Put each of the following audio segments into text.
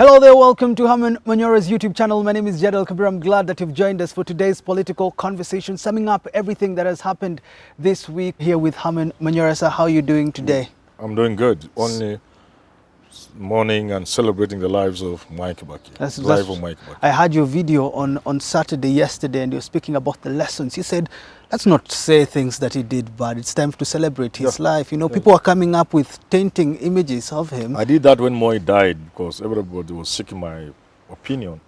Hello there, welcome to Herman Manyora's YouTube channel. My name is Jadal Kabir. I'm glad that you've joined us for today's political conversation, summing up everything that has happened this week here with Herman Manyora. Sir, how are you doing today? I'm doing good. Only mourning and celebrating the lives of Mike Kibaki. I had your video on Saturday, yesterday, and you're speaking about the lessons. You said, let's not say things that he did bad. It's time to celebrate his life. You know, people are coming up with tainting images of him. I did that when Moi died because everybody was seeking my opinion.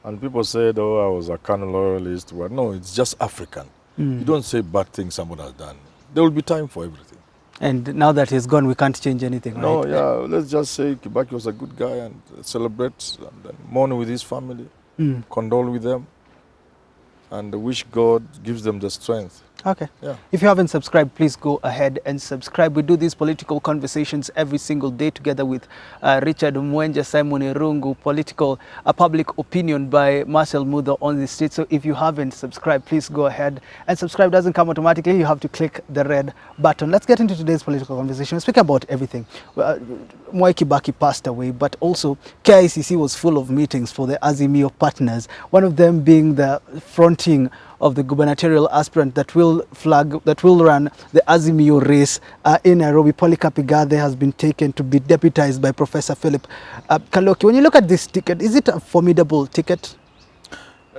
And people said, oh, I was a Kanu loyalist. Well, no, it's just African. You don't say bad things someone has done. There will be time for everything. And now that he's gone, we can't change anything, no, right? Yeah, let's just say Kibaki was a good guy and celebrate and then mourn with his family, condole with them, and wish God gives them the strength. Okay. Yeah. If you haven't subscribed, please go ahead and subscribe. We do these political conversations every single day together with Richard Mwenja, Simon Irungu, public opinion by Marcel Mudo on the street. So if you haven't subscribed, please go ahead and subscribe. Doesn't come automatically. You have to click the red button. Let's get into today's political conversation. We'll speak about everything. Mwai Kibaki passed away, but also KICC was full of meetings for the Azimio partners. One of them being the fronting of the gubernatorial aspirant that will run the Azimio race in Nairobi. Polycarp Igathe has been taken to be deputized by Professor Philip Kaloki. When you look at this ticket, is it a formidable ticket?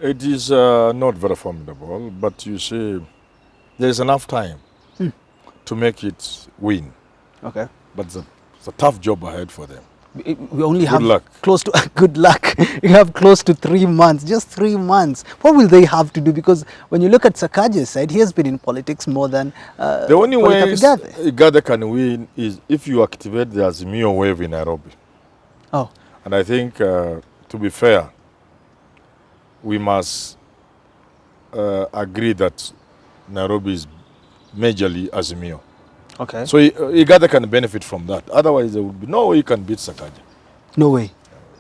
It is not very formidable, but you see, there is enough time to make it win. Okay. But it's a tough job ahead for them. We only have close to good luck. You have close to 3 months, just 3 months. What will they have to do? Because when you look at Sakaja's side, he has been in politics more than the only way Igathe can win is if you activate the Azimio wave in Nairobi. Oh. And I think, to be fair, we must agree that Nairobi is majorly Azimio. Okay. So Igathe can benefit from that. Otherwise, there would be no way you can beat Sakaja. No way.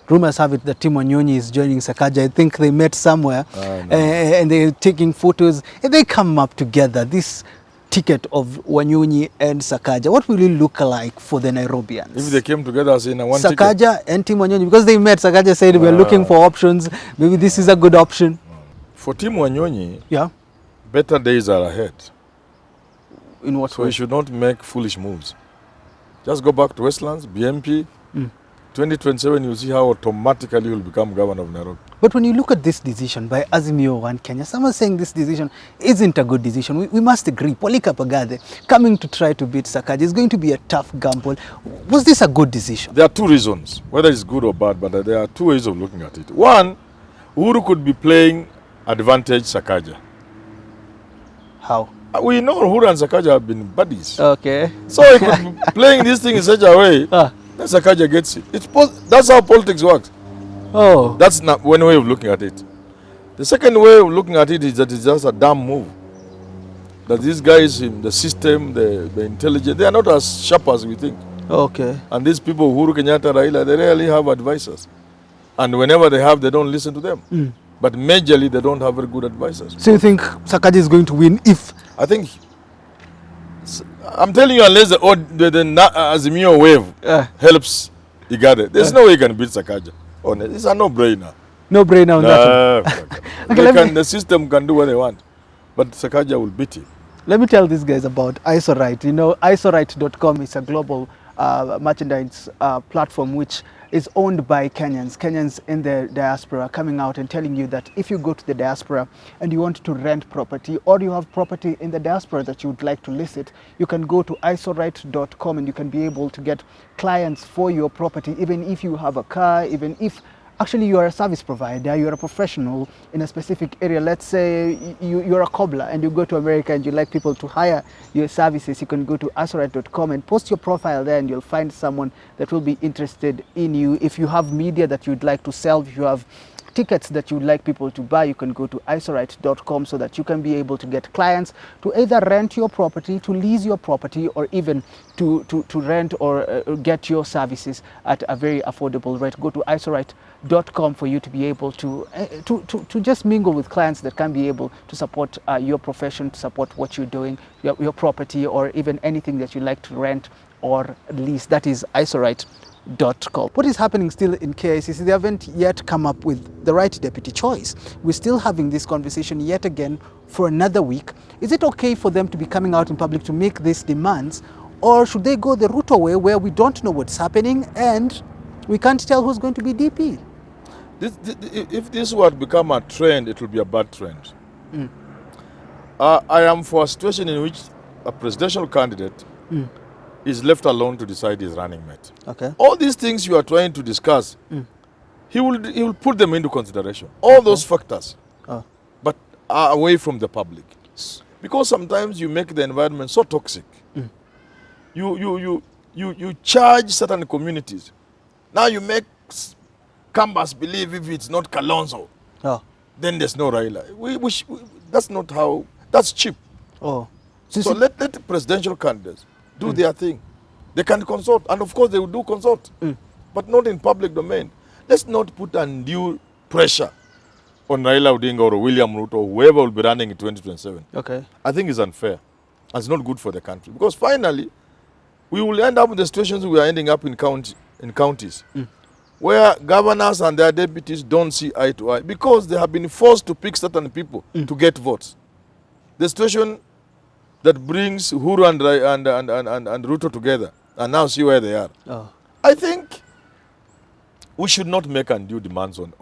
Rumors have it that Tim Wanyonyi is joining Sakaja. I think they met somewhere and they're taking photos. If they come up together, this ticket of Wanyonyi and Sakaja, what will it look like for the Nairobians? If they came together as in one ticket? Sakaja and Tim Wanyonyi, because they met, Sakaja said we're looking for options. Maybe this is a good option. For Tim Wanyonyi, better days are ahead. In what way? So you should not make foolish moves. Just go back to Westlands, BMP. 2027, you'll see how automatically you'll become governor of Nairobi. But when you look at this decision by Azimio One Kenya, someone saying this decision isn't a good decision. We must agree. Polycarp Igathe coming to try to beat Sakaja is going to be a tough gamble. Was this a good decision? There are two reasons, whether it's good or bad, but there are two ways of looking at it. One, Uhuru could be playing advantage Sakaja. How? We know Uhuru and Sakaja have been buddies. Okay. So he could be playing this thing in such a way that Sakaja gets it. That's how politics works. Oh. That's not one way of looking at it. The second way of looking at it is that it's just a damn move. That these guys in the system, the intelligence, they are not as sharp as we think. Okay. And these people, Uhuru, Kenyatta, Raila, they rarely have advisors. And whenever they have, they don't listen to them. But majorly, they don't have very good advisors. So you think Sakaja is going to win if? I think, I'm telling you, unless the Azimio wave helps Igathe, there's no way you can beat Sakaja. It's a no-brainer. No-brainer on that one. Okay, the system can do what they want, but Sakaja will beat it. Let me tell these guys about ISORite. You know, ISORite.com is a global merchandise platform which is owned by Kenyans in the diaspora, coming out and telling you that if you go to the diaspora and you want to rent property, or you have property in the diaspora that you would like to list it, you can go to isorite.com and you can be able to get clients for your property, even if you have a car, even if actually you are a service provider, you are a professional in a specific area. Let's say you're a cobbler and you go to America and you like people to hire your services. You can go to asorite.com and post your profile there and you'll find someone that will be interested in you. If you have media that you'd like to sell, if you have tickets that you'd like people to buy, you can go to isorite.com so that you can be able to get clients to either rent your property, to lease your property, or even to rent or get your services at a very affordable rate. Go to isorite.com for you to be able to just mingle with clients that can be able to support your profession, to support what you're doing, your property, or even anything that you like to rent or lease. That is isorite.com. What is happening still in KICC? They haven't yet come up with the right deputy choice. We're still having this conversation yet again for another week. Is it okay for them to be coming out in public to make these demands, or should they go the Ruto way where we don't know what's happening and we can't tell who's going to be DP? If this were to become a trend, it will be a bad trend. I am for a situation in which a presidential candidate is left alone to decide his running mate. Okay. All these things you are trying to discuss, he will put them into consideration. All those factors, but are away from the public. Because sometimes you make the environment so toxic. You charge certain communities. Now you make Canvas believe if it's not Kalonzo, then there's no Raila. That's not how, that's cheap. So let the presidential candidates do their thing. They can consult, and of course they will do consult, but not in public domain. Let's not put undue pressure on Raila Odinga or William Ruto or whoever will be running in 2027. Okay. I think it's unfair. And it's not good for the country. Because finally, we will end up in the situations we are ending up in counties where governors and their deputies don't see eye to eye because they have been forced to pick certain people to get votes. The situation that brings Uhuru and Ruto together, and now see where they are. I think we should not make undue demands on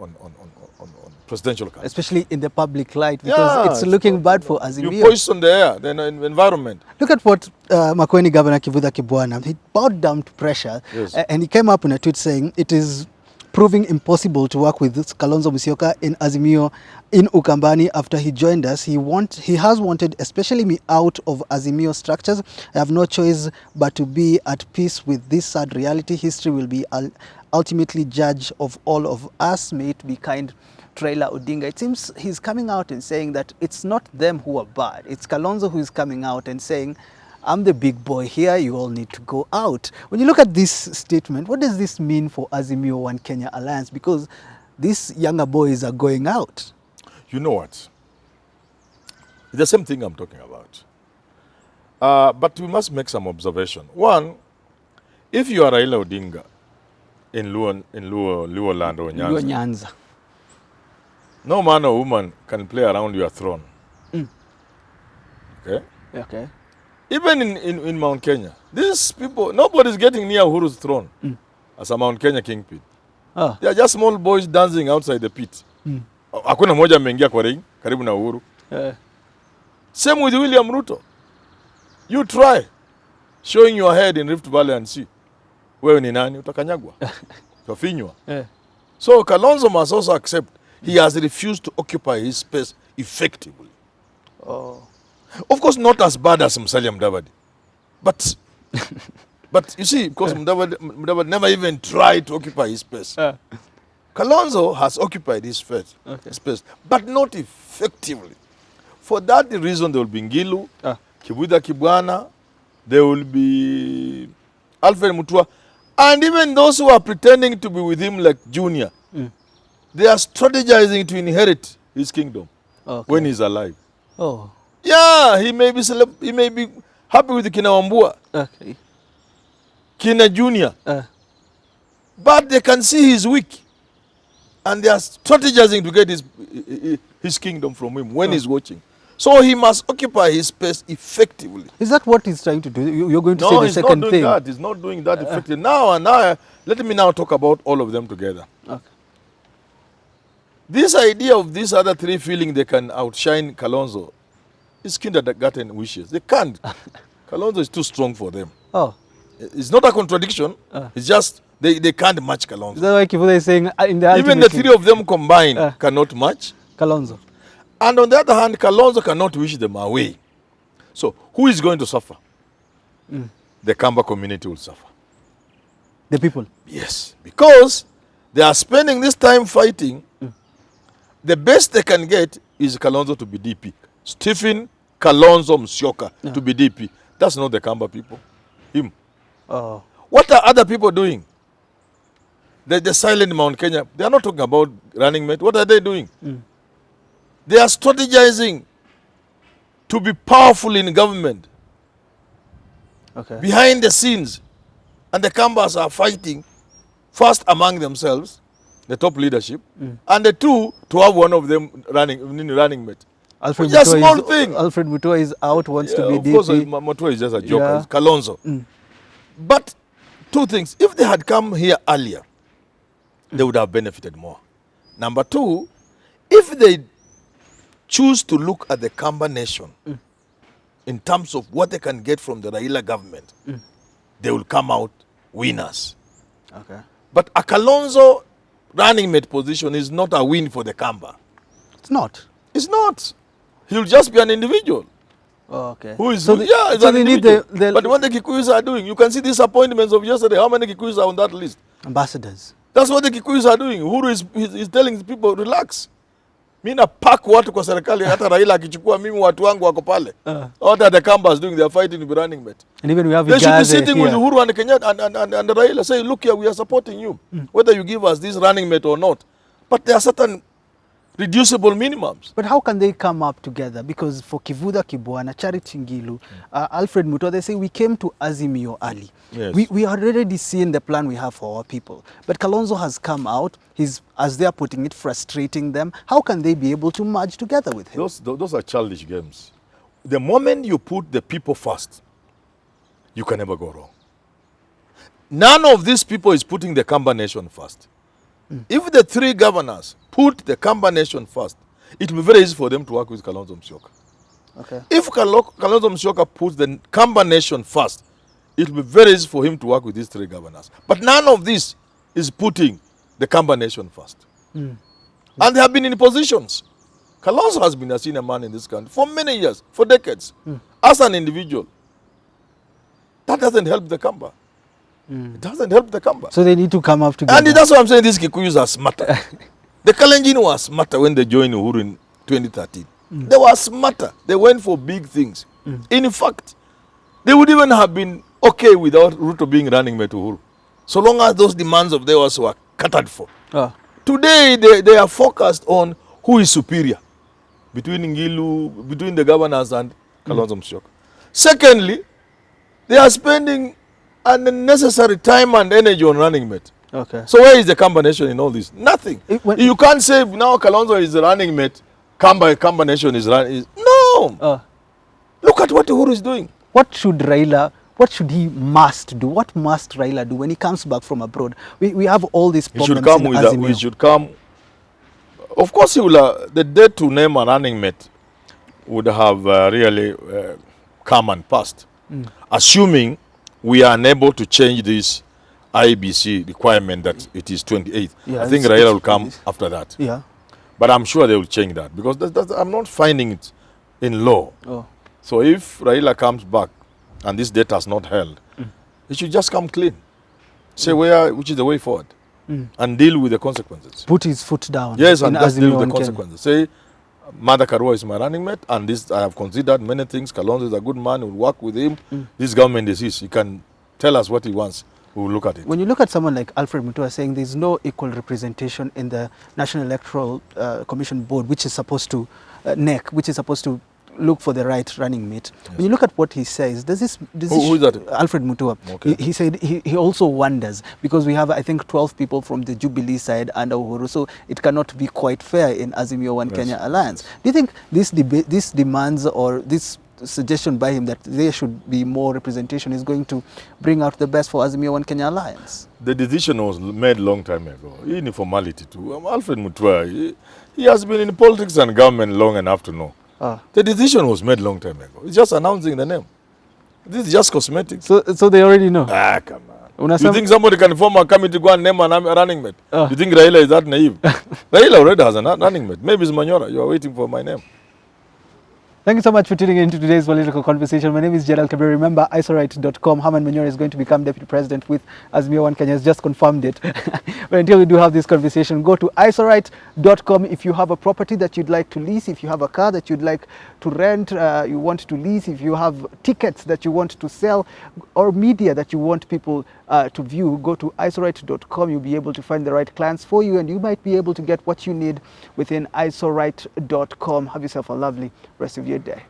presidential candidates. Especially in the public light, because it's looking bad for Azimio. You poison the air, the environment. Look at what Makueni Governor Kivutha Kibwana, he bowed down to pressure, and he came up in a tweet saying it is proving impossible to work with Kalonzo Musyoka in Azimio in Ukambani after he joined us. He has wanted, especially me, out of Azimio structures. I have no choice but to be at peace with this sad reality. History will be ultimately judge of all of us. May it be kind to Raila Odinga. It seems he's coming out and saying that it's not them who are bad. It's Kalonzo who is coming out and saying, I'm the big boy here, you all need to go out. When you look at this statement, what does this mean for Azimio One Kenya Alliance? Because these younger boys are going out. You know what? It's the same thing I'm talking about. But we must make some observation. One, if you are Raila Odinga in Luo land or Nyanza, no man or woman can play around your throne. Okay? Okay. Even in Mount Kenya, these people, nobody's getting near Uhuru's throne as a Mount Kenya kingpin. They are just small boys dancing outside the pit. Hakuna moja ameingia kwa ring, karibu na Uhuru. Same with William Ruto. You try showing your head in Rift Valley and see. Wewe ni nani? Utakanyagwa. Utafinywa. So Kalonzo must also accept he has refused to occupy his space effectively. Of course, not as bad as Musalia Mudavadi. But you see, because Mudavadi never even tried to occupy his space. Kalonzo has occupied his space, but not effectively. For that reason, there will be Ngilu, Kivutha Kibwana, there will be Alfred Mutua, and even those who are pretending to be with him like Junior, they are strategizing to inherit his kingdom when he's alive. Yeah, he may be happy with Kina Wambua, Kina Junior, but they can see he's weak, and they are strategizing to get his kingdom from him when he's watching. So he must occupy his space effectively. Is that what he's trying to do? You're going to say the second thing? No, he's not doing that effectively. Now, let me now talk about all of them together. This idea of these other three feeling they can outshine Kalonzo is kindergarten wishes. They can't. Kalonzo is too strong for them. It's not a contradiction. It's just they can't match Kalonzo. Is that why Kivutha is saying even the three of them combined cannot match Kalonzo? And on the other hand, Kalonzo cannot wish them away. So who is going to suffer? The Kamba community will suffer. The people? Yes. Because they are spending this time fighting. The best they can get is Kalonzo to be DP. Stephen Kalonzo Musyoka to be DP. That's not the Kamba people. Him. What are other people doing? The silent Mount Kenya. They are not talking about running mate. What are they doing? They are strategizing to be powerful in government. Behind the scenes, And the Kambas are fighting first among themselves, the top leadership, and the two to have one of them running mate. Alfred Just small Mutua thing. Alfred Mutua is out, wants to be Of course, DP. Mutua is just a joker. Yeah. It's Kalonzo. But two things. If they had come here earlier, they would have benefited more. Number two, if they choose to look at the Kamba nation in terms of what they can get from the Raila government, they will come out winners. Okay. But a Kalonzo running mate position is not a win for the Kamba. It's not. It's not. He'll just be an individual. Oh, okay. Who is, so yeah, it's so an they need individual. But what the Kikuyus are doing, you can see these appointments of yesterday. How many Kikuyus are on that list? ambassadors. That's what the Kikuyus are doing. Uhuru is telling people, relax. Mimi na pack watu kwa serikali hata Raila akichukua mimi watu wangu wako pale. What are the Kambas doing? They are fighting to be running mate. And even we have They should be sitting here with Uhuru and Kenyatta and Raila say, look here, we are supporting you. Whether you give us this running mate or not. But there are certain reducible minimums. But how can they come up together? Because for Kivuda Kibwana, Charity Ngilu, Alfred Mutua, they say we came to Azimio early. Yes. We are already seeing the plan we have for our people. But Kalonzo has come out, he's, as they are putting it, frustrating them. How can they be able to merge together with him? Those are childish games. The moment you put the people first, you can never go wrong. None of these people is putting the Kamba nation first. If the three governors put the Kamba nation first, it will be very easy for them to work with Kalonzo Musyoka. Okay. If Kalonzo Musyoka puts the Kamba nation first, it will be very easy for him to work with these three governors. But none of this is putting the Kamba nation first. And they have been in positions. Kalonzo has been a senior man in this country for many years, for decades, as an individual. That doesn't help the Kamba. It doesn't help the Kamba. So they need to come up together. And that's why I'm saying these Kikuyus are smarter. The Kalenjin were smarter when they joined Uhuru in 2013. They were smarter. They went for big things. In fact, they would even have been okay without Ruto being running mate to Uhuru, so long as those demands of theirs were catered for. Today, they are focused on who is superior between Ngilu, between the governors and Kalonzo Musyoka. Secondly, they are spending unnecessary time and energy on running mate. Okay. So where is the Kamba nation in all this? Nothing. You can't say now Kalonzo is the running mate, Kamba nation is running. No. Look at what Uhuru is doing. What should he must do? What must Raila do when he comes back from abroad? We have all these problems. We should come. Of course, he will. The day to name a running mate would have really come and passed, assuming we are unable to change this IBC requirement that it is 28th. Yeah, I think Raila will come after that. Yeah. But I'm sure they will change that because I'm not finding it in law. So if Raila comes back and this date has not held, it should just come clean. Say which is the way forward and deal with the consequences. Put his foot down. Yes, and just deal with the consequences. Say, Mother Karua is my running mate, and this I have considered many things. Kalonzo is a good man. We'll work with him. This government is his. He can tell us what he wants. We will look at it. When you look at someone like Alfred Mutua saying there's no equal representation in the National Electoral Commission Board, which is supposed to NEC, which is supposed to look for the right running mate. Yes. When you look at what he says, who is that? Alfred Mutua. Okay. He said he also wonders because we have, I think, 12 people from the Jubilee side under Uhuru, so it cannot be quite fair in Azimio One Kenya Alliance. Do you think this demands or this suggestion by him that there should be more representation is going to bring out the best for Azimio One Kenya Alliance? The decision was made long time ago. In formality too. Alfred Mutua, he has been in politics and government long enough to know. The decision was made long time ago. It's just announcing the name. This is just cosmetics. So they already know. Come on. You think somebody can form a committee to go and name a running mate? You think Raila is that naive? Raila already has a running mate. Maybe it's Manyora. You are waiting for my name. Thank you so much for tuning into today's political conversation. My name is Gerald Kabir. Remember, isolite.com. Herman Manyora is going to become Deputy President with Azimio One Kenya. Has just confirmed it. But until we do have this conversation, go to isolite.com. If you have a property that you'd like to lease, if you have a car that you'd like to rent, you want to lease, if you have tickets that you want to sell, or media that you want people to view, go to isolite.com. You'll be able to find the right clients for you, and you might be able to get what you need within isolite.com. Have yourself a lovely rest of your day.